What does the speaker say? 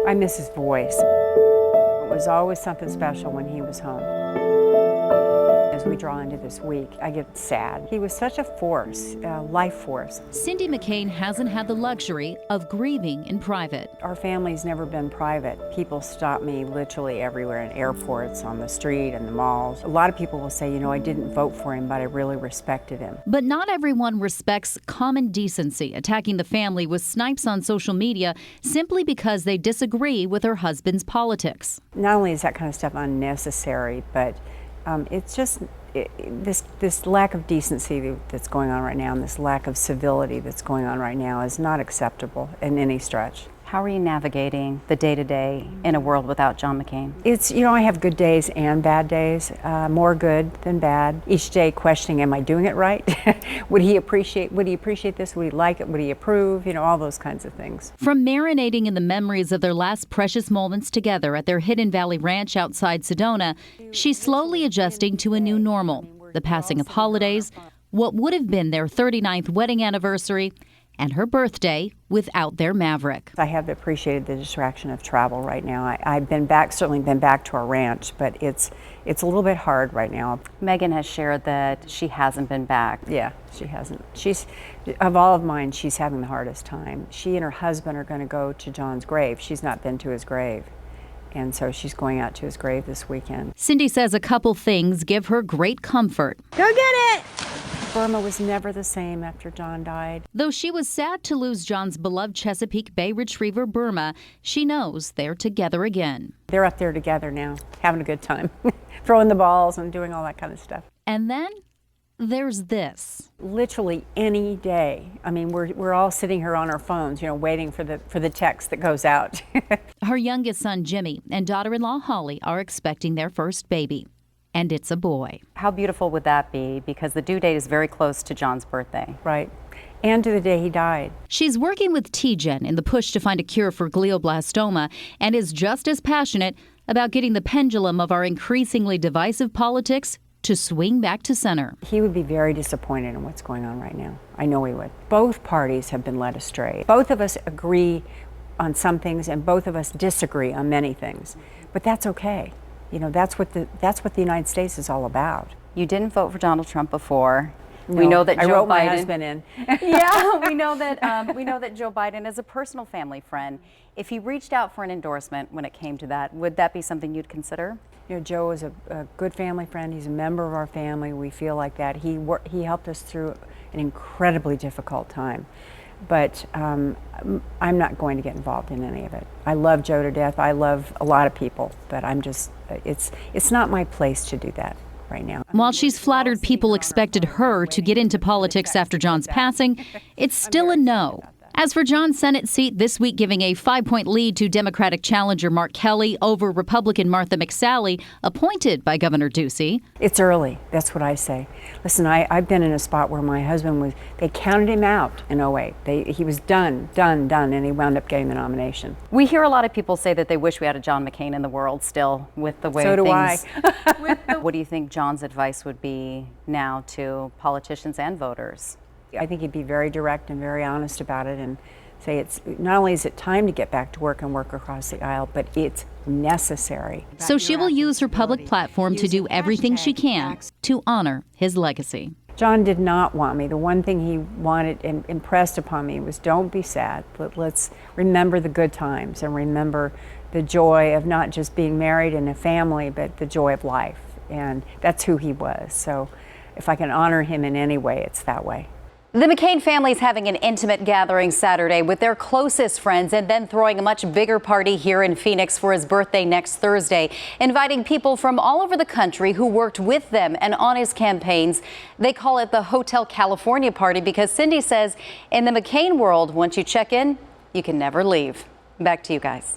I miss his voice. It was always something special when he was home. As we draw into this week, I get sad. He was such a force, a life force. Cindy McCain hasn't had the luxury of grieving in private. Our family's never been private. People stop me literally everywhere, in airports, on the street, in the malls. A lot of people will say, you know, I didn't vote for him, but I really respected him. But not everyone respects common decency, attacking the family with snipes on social media simply because they disagree with her husband's politics. Not only is that kind of stuff unnecessary, but it's just this lack of decency that's going on right now, and this lack of civility that's going on right now is not acceptable in any stretch. How are you navigating the day-to-day in a world without John McCain? It's, you know, I have good days and bad days, more good than bad. Each day questioning, am I doing it right? Would he appreciate this? Would he like it? Would he approve? You know, all those kinds of things. From marinating in the memories of their last precious moments together at their Hidden Valley Ranch outside Sedona, she's slowly adjusting to a new normal. The passing of holidays, what would have been their 39th wedding anniversary, and her birthday without their Maverick. I have appreciated the distraction of travel right now. I've been back, certainly been back to our ranch, but it's a little bit hard right now. Megan has shared that she hasn't been back. Yeah, she hasn't. She's, of all of mine, she's having the hardest time. She and her husband are going to go to John's grave. She's not been to his grave. And so she's going out to his grave this weekend. Cindy says a couple things give her great comfort. Go get it! Burma was never the same after John died. Though she was sad to lose John's beloved Chesapeake Bay Retriever Burma, she knows they're together again. They're up there together now, having a good time, throwing the balls and doing all that kind of stuff. And then there's this. Literally any day. I mean, we're all sitting here on our phones, you know, waiting for the text that goes out. Her youngest son, Jimmy, and daughter-in-law, Holly, are expecting their first baby. And it's a boy. How beautiful would that be? Because the due date is very close to John's birthday. Right. And to the day he died. She's working with TGen in the push to find a cure for glioblastoma and is just as passionate about getting the pendulum of our increasingly divisive politics to swing back to center. He would be very disappointed in what's going on right now. I know he would. Both parties have been led astray. Both of us agree on some things and both of us disagree on many things. But that's okay. You know, that's what the United States is all about. You didn't vote for Donald Trump before. No, we know that I Joe wrote Biden. my husband in. Yeah, we know that Joe Biden is a personal family friend. If he reached out for an endorsement when it came to that, would that be something you'd consider? You know, Joe is a good family friend. He's a member of our family. We feel like that. He helped us through an incredibly difficult time. But I'm not going to get involved in any of it. I love Joe to death. I love a lot of people, but I'm just, it's not my place to do that right now. While she's flattered people expected her to get into politics after John's passing, it's still a no. As for John's Senate seat, this week giving a 5-point lead to Democratic challenger Mark Kelly over Republican Martha McSally, appointed by Governor Ducey. It's early, that's what I say. Listen, I've been in a spot where my husband they counted him out in 2008. He was done, and he wound up getting the nomination. We hear a lot of people say that they wish we had a John McCain in the world still with the way so things. So do I. What do you think John's advice would be now to politicians and voters? I think he'd be very direct and very honest about it and say it's not only is it time to get back to work and work across the aisle, but it's necessary. So she will use her public platform to do everything she can to honor his legacy. John did not want me. The one thing he wanted and impressed upon me was don't be sad. Let's remember the good times and remember the joy of not just being married and a family, but the joy of life. And that's who he was. So if I can honor him in any way, it's that way. The McCain family is having an intimate gathering Saturday with their closest friends and then throwing a much bigger party here in Phoenix for his birthday next Thursday, inviting people from all over the country who worked with them and on his campaigns. They call it the Hotel California party because Cindy says in the McCain world, once you check in, you can never leave. Back to you guys.